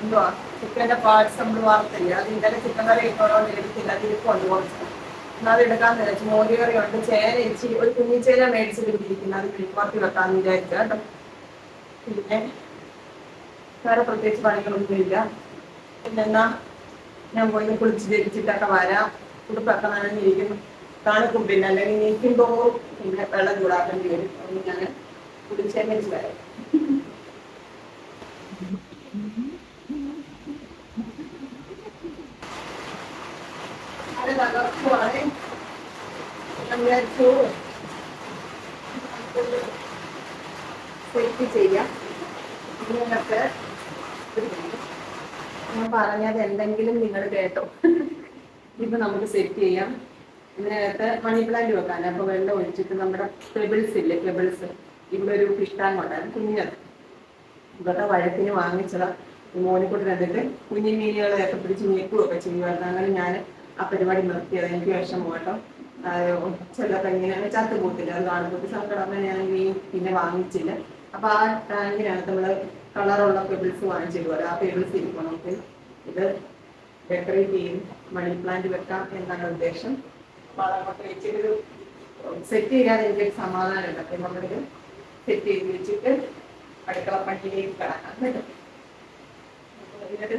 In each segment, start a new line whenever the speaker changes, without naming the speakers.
എന്തുവാ ചിക്കൻ്റെ പാർട്സ് നമ്മൾ വാർത്തില്ല. അത് ഇന്നലെ ചിക്കൻ കറി ഇട്ടോണ്ട് എടുത്തില്ല, തിരിപ്പുണ്ട് കുറച്ച്. എന്നാൽ അത് എടുക്കാമെന്ന് വിചാരിച്ചു. മോര് കറി ഉണ്ട്, ചേന ഇച്ചിരി ഒരു കുഞ്ഞിച്ചേന മേടിച്ചിട്ട് ഇരിക്കുന്നത്, അത് കിളിപ്പാത്തി വെക്കാമെന്ന് വിചാരിച്ചു കേട്ടോ. പിന്നെ വേറെ പ്രത്യേകിച്ച് പണികളൊന്നുമില്ല. പിന്നെന്നാ ഞാൻ പോയി കുളിച്ച് ധരിച്ചിട്ടൊക്കെ വരാം. ഉടുപ്പൊക്കെ നനഞ്ഞിരിക്കും, തണുക്കും. പിന്നെ അല്ലെങ്കിൽ നീക്കും തോറും പിന്നെ വെള്ളം ചൂടാക്കേണ്ടി വരും. അതുകൊണ്ട് ഞാൻ കുളിച്ചേച്ച് വരാം. അത് തകർക്കുവാണ്. ഞാൻ വിചാരിച്ചു സെറ്റ് ചെയ്യാം. ഇങ്ങനത്തെ ഞാൻ പറഞ്ഞത് എന്തെങ്കിലും നിങ്ങൾ കേട്ടോ. ഇപ്പൊ നമുക്ക് സെറ്റ് ചെയ്യാം. ഇതിനകത്ത് മണി പ്ലാന്റ് വെക്കാൻ. അപ്പൊ വെള്ളം ഒഴിച്ചിട്ട് നമ്മുടെ പെബിൾസ് ഇല്ലേ, പെബിൾസ്, ഇവിടെ ഒരു ഫിഷ് ടാങ്ക് ഉണ്ടായിരുന്നു കുഞ്ഞത്. ഇതൊക്കെ വഴക്കിന് വാങ്ങിച്ചതാ. മോനിക്കൂട്ടി എന്നിട്ട് കുഞ്ഞു മീനുകളെയൊക്കെ പിടിച്ച് ഞെക്കുകയൊക്കെ ചെയ്യുമായിരുന്നു. അങ്ങനെ ഞാൻ ആ പരിപാടി നിർത്തിയത്. എനിക്ക് വിഷമം കേട്ടോ. ചിലപ്പോൾ ഇങ്ങനെ ചത്തുപോത്തില്ല, അത് കാണുമ്പോൾ സങ്കടം. അങ്ങനെ ഞാൻ പിന്നെ വാങ്ങിച്ചില്ല. അപ്പൊ ആ ടാങ്കിനകത്ത് നമ്മള് കളറുള്ള പെബിൾസ് വാങ്ങിച്ചിടുമല്ലോ, ആ പെബിൾസ് ഇരിക്കും. നമുക്ക് ഇത് ഡെക്കറേറ്റ് ചെയ്യും, മണി പ്ലാന്റ് വെക്കാം എന്നാണ് ഉദ്ദേശം. അപ്പൊ അതങ്ങോട്ട് വെച്ചിട്ടൊരു സെറ്റ് ചെയ്യാതെ എനിക്കൊരു സമാധാനം ഉണ്ട്. അപ്പൊ നമ്മളിത് സെറ്റ് ചെയ്ത് വെച്ചിട്ട് അടുക്കള പണിയിലേക്ക് കിടക്കാം കേട്ടോ. ഇതിനൊരു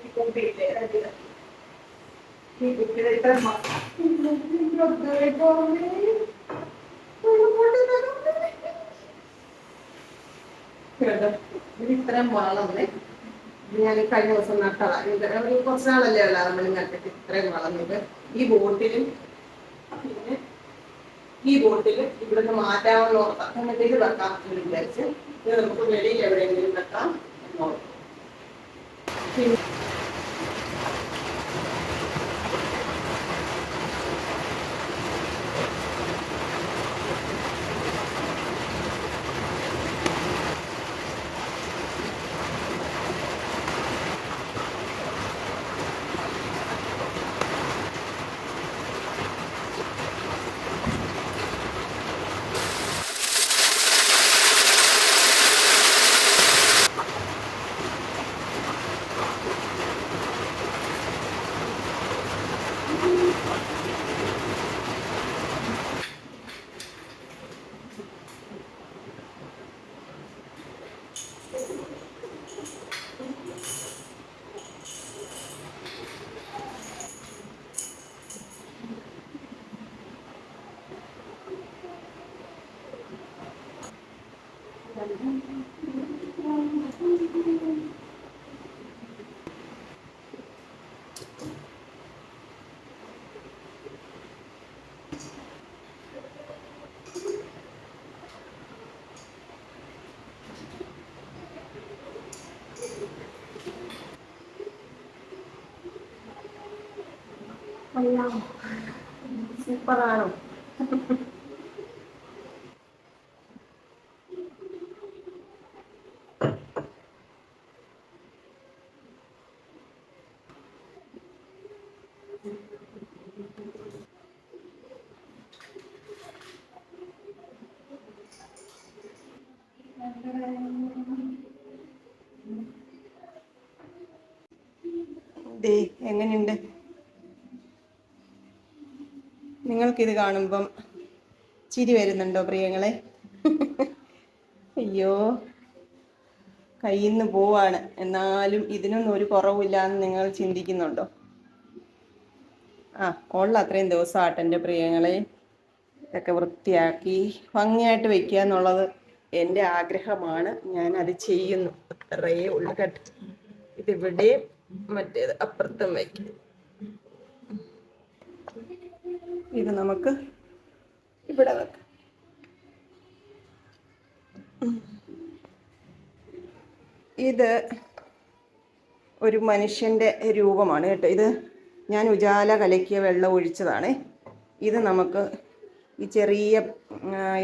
ഈ കുട്ടിയില്ലേ, ഈ കുട്ടിയുടെ ഇത്ര ഇത്രയും വളർന്നേ. ഞാൻ കഴിഞ്ഞ ദിവസം നട്ടതാ. ഒരു കുറച്ച് നാളല്ലേ ഉള്ള നമ്മൾ നട്ടിട്ട് ഇത്രയും വളർന്നിട്ട് ഈ ബോട്ടിലും പിന്നെ ഈ ബോട്ടില് ഇവിടുന്ന് മാറ്റാമെന്ന് ഓർത്താം. എന്നിട്ട് ഇത് വെക്കാം എന്ന് വിചാരിച്ച് ഇത് നമുക്ക് വെളിയിൽ എവിടെയെങ്കിലും വെക്കാം എന്നോർക്കും. സൂപ്പറാണോ? എങ്ങനെയുണ്ട്? നിങ്ങൾക്കിത് കാണുമ്പം ചിരി വരുന്നുണ്ടോ പ്രിയങ്ങളെ? അയ്യോ, കയ്യിൽ നിന്ന് പോവാണ്. എന്നാലും ഇതിനൊന്നും ഒരു കുറവില്ല എന്ന് നിങ്ങൾ ചിന്തിക്കുന്നുണ്ടോ? ഉള്ള അത്രയും ദിവസമാട്ടെ എൻ്റെ പ്രിയങ്ങളെ. ഇതൊക്കെ വൃത്തിയാക്കി ഭംഗിയായിട്ട് വയ്ക്കുക എന്നുള്ളത് എൻ്റെ ആഗ്രഹമാണ്. ഞാൻ അത് ചെയ്യുന്നു. അത്രയേ ഉള്ളു കേട്ടോ. ഇതിവിടെ മറ്റേത് അപ്പുറത്തും വയ്ക്കും. ഇത് നമുക്ക് ഇവിടെ വെക്കാം. ഇത് ഒരു മനുഷ്യൻ്റെ രൂപമാണ് കേട്ടോ. ഇത് ഞാൻ ഉജാല കലക്കിയ വെള്ളം ഒഴിച്ചതാണ്. ഇത് നമുക്ക് ഈ ചെറിയ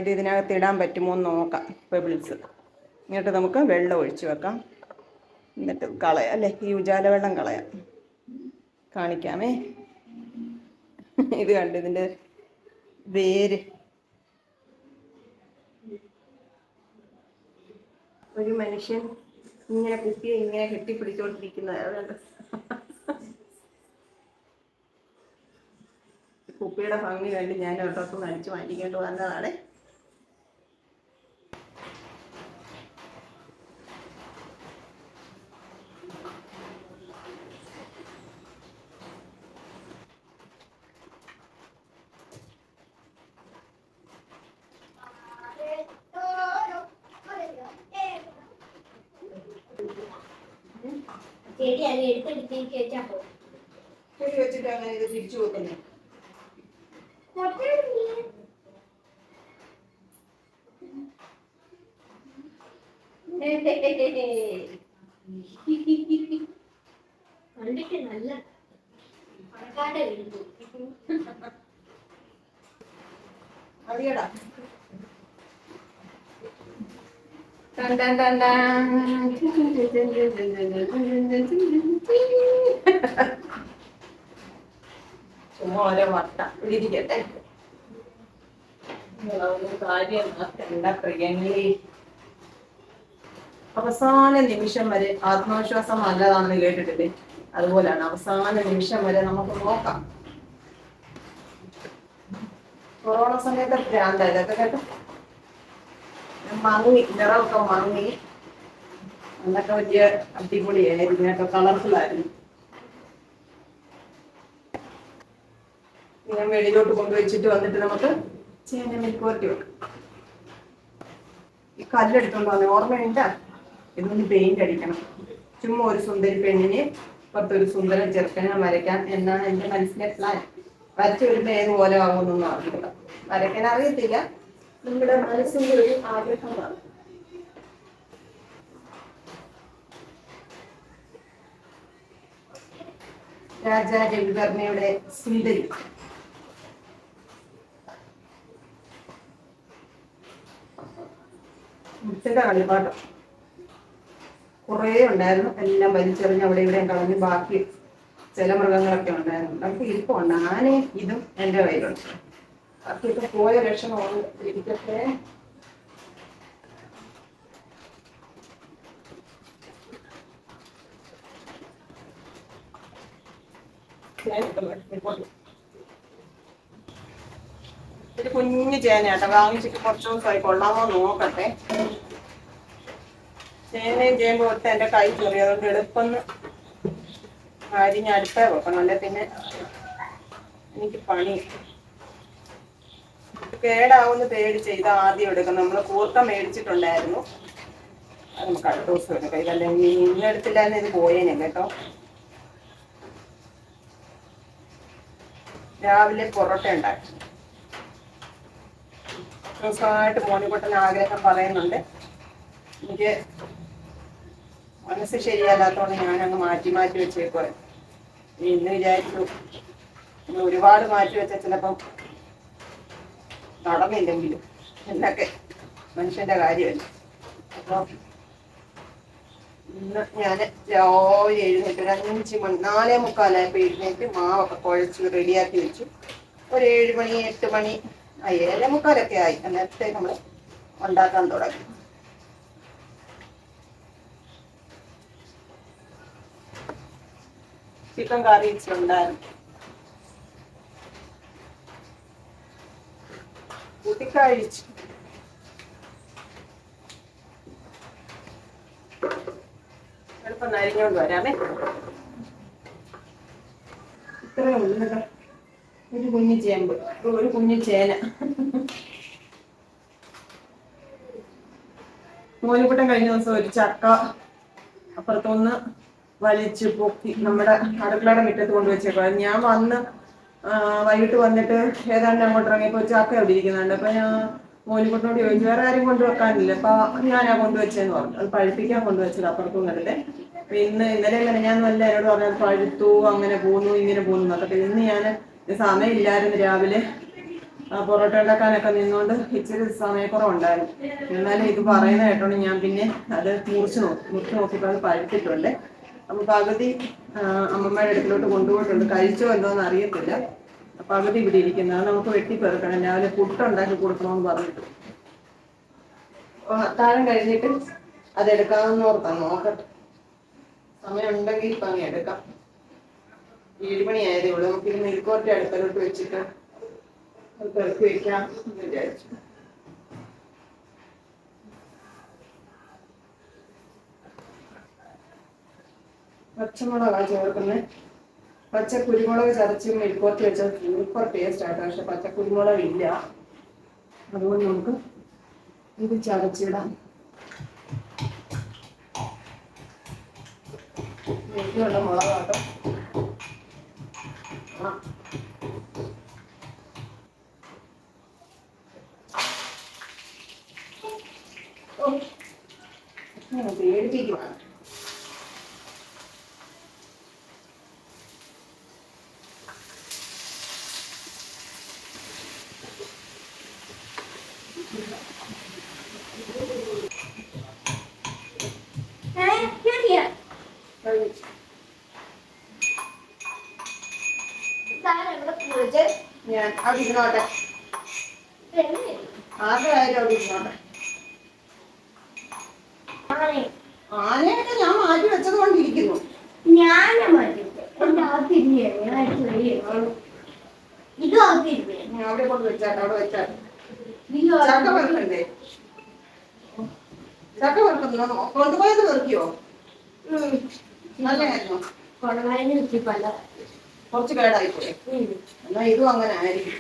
ഇതിനകത്ത് ഇടാൻ പറ്റുമോ എന്ന് നോക്കാം, പെബിൾസ്. എന്നിട്ട് നമുക്ക് വെള്ളം ഒഴിച്ച് വെക്കാം. എന്നിട്ട് കളയാം അല്ലേ, ഈ ഉജാല വെള്ളം കളയാം. കാണിക്കാമേ. ഇത് കണ്ട് ഇതിൻ്റെ വേര് ഒരു മനുഷ്യൻ ഇങ്ങനെ കുപ്പിയെ ഇങ്ങനെ കെട്ടിപ്പിടിച്ചോണ്ടിരിക്കുന്നത് അതുകൊണ്ട് കുപ്പിയുടെ ഭംഗി കണ്ട് ഞാൻ ഒരിടത്തുനിന്ന് അടിച്ചു മാറ്റിക്കൊണ്ട് വന്നതാണ്. ചെടി വെച്ചിട്ട് അങ്ങനെ ഇത് തിരിച്ചു വെക്കുന്നത്.
കണ്ടിട്ട് നല്ല പണക്കാട്ടെ വീഴുന്നു.
മതിയടാ. ചുമ്മാ ഓരോ വട്ട ഇരിക്കട്ടെ. കാര്യം എന്താ പ്രിയങ്ങളെ, അവസാന നിമിഷം വരെ ആത്മവിശ്വാസം നല്ലതാണെന്ന് കേട്ടിട്ടില്ലേ? അതുപോലെയാണ് അവസാന നിമിഷം വരെ നമുക്ക് നോക്കാം. കൊറോണ സമയത്ത് ഭ്രാന്ത ഇതൊക്കെ കേട്ടോ. മങ്ങി, നിറമൊക്കെ മങ്ങി, അന്നൊക്കെ വലിയ അടിപൊളിയായിരുന്നു കേട്ടോ, കളർഫുൾ ആയിരുന്നു. ഞാൻ വെളിയിലോട്ട് കൊണ്ടുവച്ചിട്ട് വന്നിട്ട് നമുക്ക് ചേന മെഴുക്കുവരട്ടി വെക്കാം. ഈ കല്ലെടുത്തോണ്ട് വന്നേ, ഓർമ്മയുണ്ടാ? ഇതൊന്ന് പെയിന്റ് അടിക്കണം. ചുമ്മാ ഒരു സുന്ദരി പെണ്ണിന് പുറത്തൊരു സുന്ദര ചെറുക്കനെ വരയ്ക്കാൻ എന്നാണ് എന്റെ മനസ്സിലെ പ്ലാൻ. വരച്ചു വരുമ്പോ ഏതുപോലെ ആകുമെന്നൊന്നും അറിയില്ല, വരയ്ക്കാൻ അറിയത്തില്ല, നമ്മുടെ മനസ്സിന്റെ ഒരു ആഗ്രഹമാണ്. രാജാ രവിവർമ്മയുടെ സുന്ദരി. മുത്തിന്റെ കളിപ്പാട്ടം കുറേ ഉണ്ടായിരുന്നു, എല്ലാം വലിച്ചെറിഞ്ഞ് അവിടെ ഇവിടെയും കളഞ്ഞ് ബാക്കി ചില മൃഗങ്ങളൊക്കെ ഉണ്ടായിരുന്നു. നമുക്ക് ഇരിപ്പുണ്ട്, ആനയും ഇതും എൻ്റെ കയ്യിലുണ്ട്. ബാക്കിയൊക്കെ പോയ ലക്ഷണമാണ്. ഇരിക്കട്ടെ. ഒരു കുഞ്ഞു ചേനയാട്ടോ വാങ്ങിച്ചിട്ട് കുറച്ച് ദിവസമായി, കൊള്ളാമോ നോക്കട്ടെ. ചേനയും ചേമ്പും ഒട്ട് എൻ്റെ കൈ ചെറിയ, അതുകൊണ്ട് എളുപ്പമെന്ന് അരിഞ്ഞ് അടുപ്പേ വെക്കണം, അല്ലെ പിന്നെ എനിക്ക് പണി. കേടാവുന്ന പേടിച്ച് ഇത് ആദ്യം എടുക്കണം. നമ്മൾ കൂർക്ക മേടിച്ചിട്ടുണ്ടായിരുന്നു, അത് നമുക്ക് അടുത്ത ദിവസം എടുക്കാം. ഇതല്ലെങ്കിൽ ഇന്നെടുത്തില്ലായിരുന്നു, ഇത് പോയേനെ കേട്ടോ. രാവിലെ പൊറോട്ട ഉണ്ടാക്കി. ദിവസമായിട്ട് മോനിക്കുട്ടൻ ആഗ്രഹം പറയുന്നുണ്ട്. എനിക്ക് മനസ്സ് ശരിയല്ലാത്തതുകൊണ്ട് ഞാനങ്ങ് മാറ്റി മാറ്റി വെച്ചേക്കുവാ. ഇന്ന് വിചാരിച്ചു ഒരുപാട് മാറ്റി വെച്ച ചിലപ്പം നടന്നില്ലെങ്കിലും എന്നൊക്കെ മനുഷ്യന്റെ കാര്യമല്ല. അപ്പോൾ ഇന്ന് ഞാൻ രാവിലെ എഴുന്നേറ്റ് ഒരു 5 മണി 4:45 എഴുന്നേറ്റ് മാവൊക്കെ കുഴച്ച് റെഡിയാക്കി വെച്ചു. ഒരു 7 മണി 8 മണി 7:45 ആയി. അന്നേരത്തേക്ക് നമ്മൾ ഉണ്ടാക്കാൻ തുടങ്ങി. ചിക്കൻ കറി ഉണ്ടായിരുന്നു, കൂട്ടിക്കഴിച്ചു. എളുപ്പം നരിഞ്ഞോണ്ട് വരാമേ. ഇത്രയേ ഉള്ളൂ കേട്ടോ. ഒരു കുഞ്ഞു ചേമ്പ്, ഒരു കുഞ്ഞു ചേന. മോനിക്കുട്ടൻ കഴിഞ്ഞ ദിവസം ഒരു ചക്ക അപ്പുറത്തൊന്ന് വലിച്ചു പൊക്കി നമ്മുടെ അടുക്കളയുടെ മുറ്റത്ത് കൊണ്ടുവച്ചേക്കോ. ഞാൻ വന്ന് വൈകിട്ട് വന്നിട്ട് ഏതാണ്ട് അങ്ങോട്ട് ഇറങ്ങിയപ്പോൾ ചക്ക എവിടെ ഇരിക്കുന്നുണ്ട്. അപ്പൊ ഞാൻ മോനിക്കുട്ടനോട് ചോദിച്ചു, വേറെ ആരും കൊണ്ടുവെക്കാനില്ല, അപ്പൊ ഞാനാ കൊണ്ടുവച്ചെന്ന് പറഞ്ഞു. അത് പഴുപ്പിക്കാൻ കൊണ്ടുവച്ചത് അപ്പുറത്തുനിന്നല്ലേ. അപ്പൊ ഇന്നലെ ഞാൻ നല്ല എന്നോട് പറഞ്ഞത് പഴുത്തു, അങ്ങനെ പോന്നു ഇങ്ങനെ പോന്നു എന്നൊക്കെ. ഇന്ന് ഞാൻ സമയമില്ലായിരുന്നു, രാവിലെ പൊറോട്ട ഉണ്ടാക്കാനൊക്കെ നിന്നുകൊണ്ട് ഇച്ചിരി സമയക്കുറവുണ്ടായിരുന്നു. എന്നാലും ഇത് പറയുന്ന കേട്ടോണ്ട് ഞാൻ പിന്നെ അത് മുറിച്ച് നോക്കിയപ്പോൾ അത് പഴുത്തിട്ടുണ്ട്. അപ്പൊ പകുതി അമ്മമ്മയുടെ അടുത്തിലോട്ട് കൊണ്ടുപോയിട്ടുണ്ട്. കഴിച്ചോ എന്തോന്ന് അറിയത്തില്ല. പകുതി ഇവിടെ ഇരിക്കുന്നത് നമുക്ക് വെട്ടിപ്പെറുക്കണം. രാവിലെ പുട്ടുണ്ടാക്കി കൊടുക്കണമെന്ന് പറഞ്ഞിട്ട്. അത്താഴം കഴിഞ്ഞിട്ട് അതെടുക്കാമെന്ന് ഓർത്താ, നോക്കട്ടെ. സമയം ഉണ്ടെങ്കിൽ ഇപ്പൊ അങ്ങ് എടുക്കാം. 7 മണിയായതേ ഉള്ളൂ. നമുക്ക് ഇന്ന് മെഴുക്കുവരട്ടി അടുപ്പിലോട്ട് വെച്ചിട്ട് അത് പെറുക്കി വെക്കാം എന്ന് വിചാരിച്ചു. പച്ചമുളകാ ചേർക്കുന്നത്. പച്ച കുരുമുളക് ചതച്ച് മെഴുക്കുവരട്ടി വെച്ചാൽ സൂപ്പർ ടേസ്റ്റ് ആട്ടോ. പക്ഷെ പച്ച കുരുമുളക് ഇല്ല, അതുകൊണ്ട് നമുക്ക് ഇത് ചതച്ചിടാം. വീട്ടിലുള്ള മുളകാട്ടോ. പേടിപ്പിക്കുവാണ്. ഞാൻ അവിടെ ഇരുന്നോട്ടെ, ആരുടെ അവിടെ ഇരുന്നോട്ടെ. ആനയൊക്കെ ഞാൻ മാറ്റി വെച്ചത് കൊണ്ടിരിക്കുന്നു. അവിടെ കൊണ്ട് വെച്ചാട്ടെ, അവിടെ വെച്ചാട്ടെ. ചക്ക വെറുക്കണ്ടേ? ചക്ക വെറുക്കുന്നോ? കൊണ്ടുപോയത് വെറുക്കിയോ? നല്ലതായിരുന്നു. കുറച്ച് കേടായി പോയി. എന്നാ ഇതും അങ്ങനെ ആയിരിക്കും.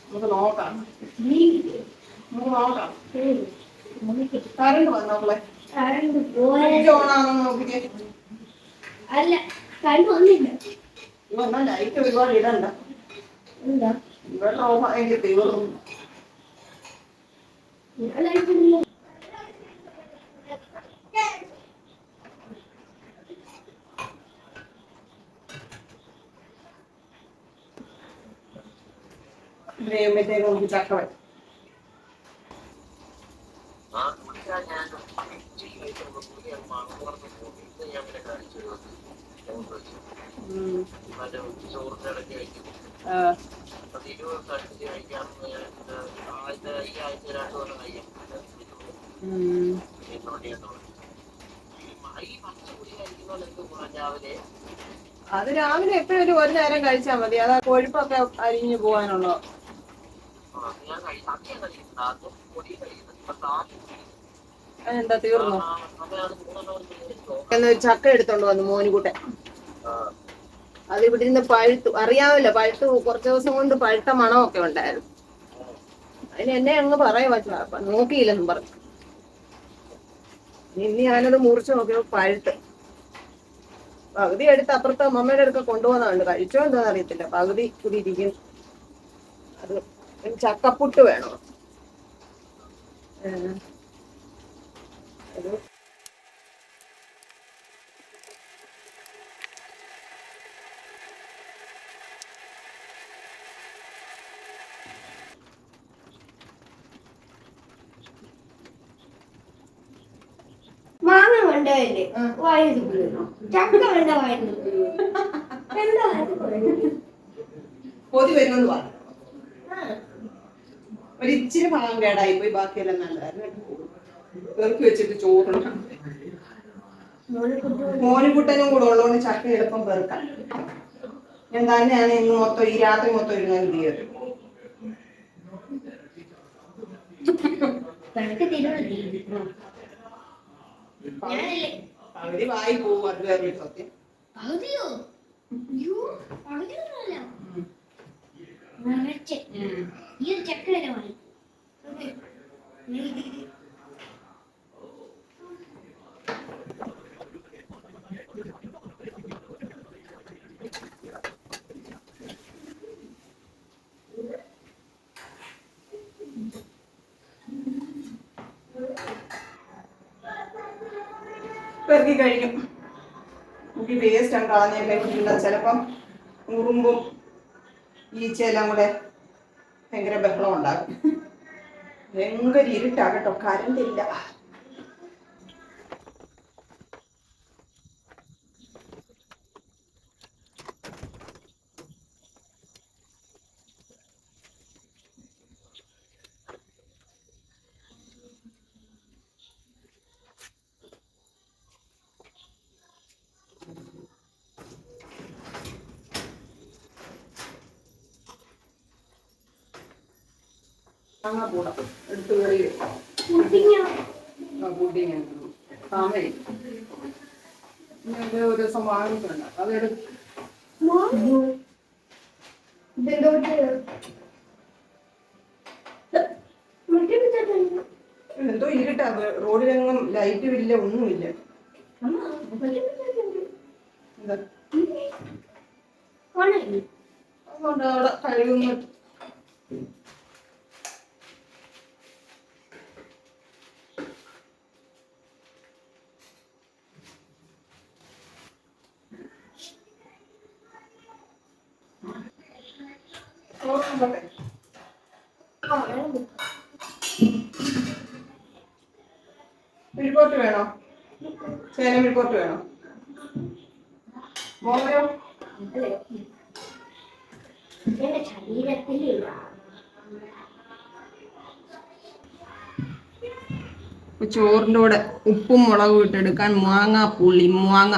നമുക്ക് നോക്കാം. കറണ്ട് വന്നോളെ. ഓണാണെന്ന് നോക്കിക്കേ.
അല്ല, കറണ്ട് വന്നില്ല.
ഇവന്നാ ലൈറ്റ് ഒരുപാട് ഇടണ്ട. ഇൻവെർട്ടർ ഓഫ് ആയെങ്കിൽ തീർന്നു. ബ്രേമത്തേക്ക് നമുക്ക് ചക്ക വരും. അത് രാവിലെ എപ്പോഴും ഒരു നേരം കഴിച്ചാൽ മതി. അതാ കൊഴുപ്പൊക്കെ അരിഞ്ഞു പോകാനുള്ളൂ. അതെന്താ തീർന്നോ? ചക്ക എടുത്തോണ്ട് വന്നു മോനുകൂട്ടെ. അത് ഇവിടെ നിന്ന് പഴുത്തു, അറിയാമല്ലോ, പഴുത്ത് കുറച്ച് ദിവസം കൊണ്ട് പഴുത്ത മണമൊക്കെ ഉണ്ടായിരുന്നു. അതിന് എന്നെ അങ്ങ് പറയുവാ, നോക്കിയില്ലെന്നും പറഞ്ഞു. ഇനി ഞാനത് മുറിച്ച് നോക്കിയപ്പോ പഴുത്ത്. പകുതി എടുത്ത് അപ്പുറത്ത് അമ്മമ്മയുടെ അടുക്ക കൊണ്ടുപോകുന്നുണ്ട്. കഴിച്ചോ എന്താന്ന് അറിയത്തില്ല. പകുതി കൂടി ഇരിക്കും. അത് ചക്കപ്പുട്ട് വേണോ? അത്
മാങ്ങ കൊണ്ടല്ലേ വായു ചക്ക വേണ്ട വായു
കൊതി വരുമെന്ന് പറഞ്ഞു. ഒരിച്ചിരി ഭാഗം കേടായി പോയി, ബാക്കിയെല്ലാം നല്ലതായിരുന്നു. പെറുക്കി വെച്ചിട്ട് ചോറിന് മോനുകുട്ടനും കൂടെ ഉള്ളതുകൊണ്ട് ചക്ക എളുപ്പം പെറുക്കാം. ഞാൻ തന്നെയാണ് ഇന്ന് മൊത്തം, ഈ രാത്രി മൊത്തം ഇരുന്ന് എന്ത് ചെയ്തത്. പകുതി വായി പോവും, അത് വേറെ സത്യം. പെറുക്കി കഴിഞ്ഞു. എനിക്ക് വേസ്റ്റ് ആണ് കളഞ്ഞാൽ കഴിച്ചിട്ടില്ല. ചിലപ്പം ഉറുമ്പും ഈച്ചയെല്ലാം കൂടെ ഭയങ്കര ബഹളം ഉണ്ടാകും. ഭയങ്കര ഇരുട്ടാകട്ടോ, കറണ്ടില്ല. കൂടാ എടുത്ത് കറി പുഡിങ് താമര ഒരു ദിവസം വാങ്ങിയിട്ടുണ്ട് അതെടുത്ത് എന്തോ ഇരുട്ടാ റോഡിലെങ്ങും ലൈറ്റും ഇല്ല ഒന്നുമില്ല. അതുകൊണ്ട് അവിടെ കഴുകുന്നു. റിപ്പോർട്ട് വേണോ? ചേന റിപ്പോർട്ട് വേണോ? മോരോ ചോറിൻ്റെ കൂടെ ഉപ്പും മുളകും ഇട്ടെടുക്കാൻ മാങ്ങ പുളി മാങ്ങ.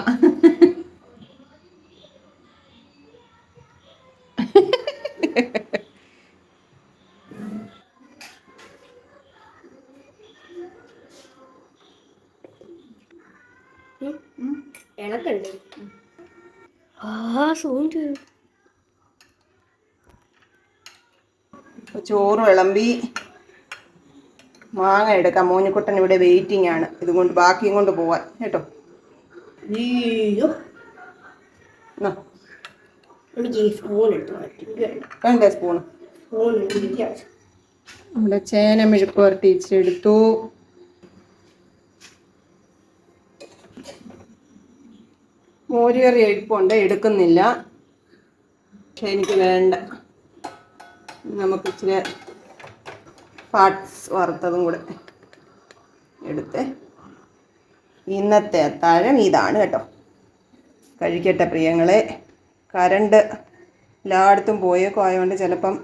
ചോറ് വിളമ്പി മാങ്ങ എടുക്കാം. മോനിക്കുട്ടൻ ഇവിടെ വെയിറ്റിംഗ് ആണ്, ഇതുകൊണ്ട് ബാക്കിയും കൊണ്ട് പോവാൻ കേട്ടോ. വേണ്ടേ സ്പൂണ്? നമ്മുടെ ചേന മെഴുക്ക് വരട്ടി ഇച്ചിരി മോരുകറി എഴുപ്പുണ്ട്, എടുക്കുന്നില്ല. പക്ഷെ എനിക്ക് വേണ്ട. നമുക്ക് ഇച്ചിരി പാർട്സ് വറുത്തതും കൂടെ എടുത്ത് ഇന്നത്തെ അത്താഴം ഇതാണ് കേട്ടോ. കഴിക്കട്ടെ പ്രിയങ്ങളെ. കറണ്ട് എല്ലായിടത്തും പോയേക്കും ആയതുകൊണ്ട് ചിലപ്പം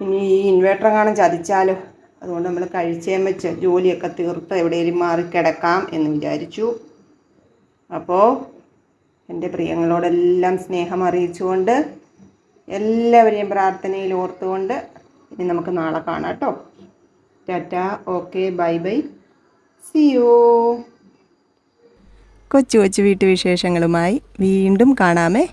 ഇനി ഈ ഇൻവേർട്ടർ കാണാൻ ചതിച്ചാലോ. അതുകൊണ്ട് നമ്മൾ കഴിച്ചേം വെച്ച് ജോലിയൊക്കെ തീർത്ത് എവിടെയെങ്കിലും മാറിക്കിടക്കാം എന്ന് വിചാരിച്ചു. അപ്പോൾ എൻ്റെ പ്രിയങ്ങളോടെല്ലാം സ്നേഹം അറിയിച്ചുകൊണ്ട് എല്ലാവരെയും പ്രാർത്ഥനയിൽ ഓർത്തുകൊണ്ട് ഇനി നമുക്ക് നാളെ കാണാം കേട്ടോ. Tata, okay, bye bye, see you. കൊച്ചു കൊച്ചു വീട്ടുവിശേഷങ്ങളുമായി വീണ്ടും കാണാമേ.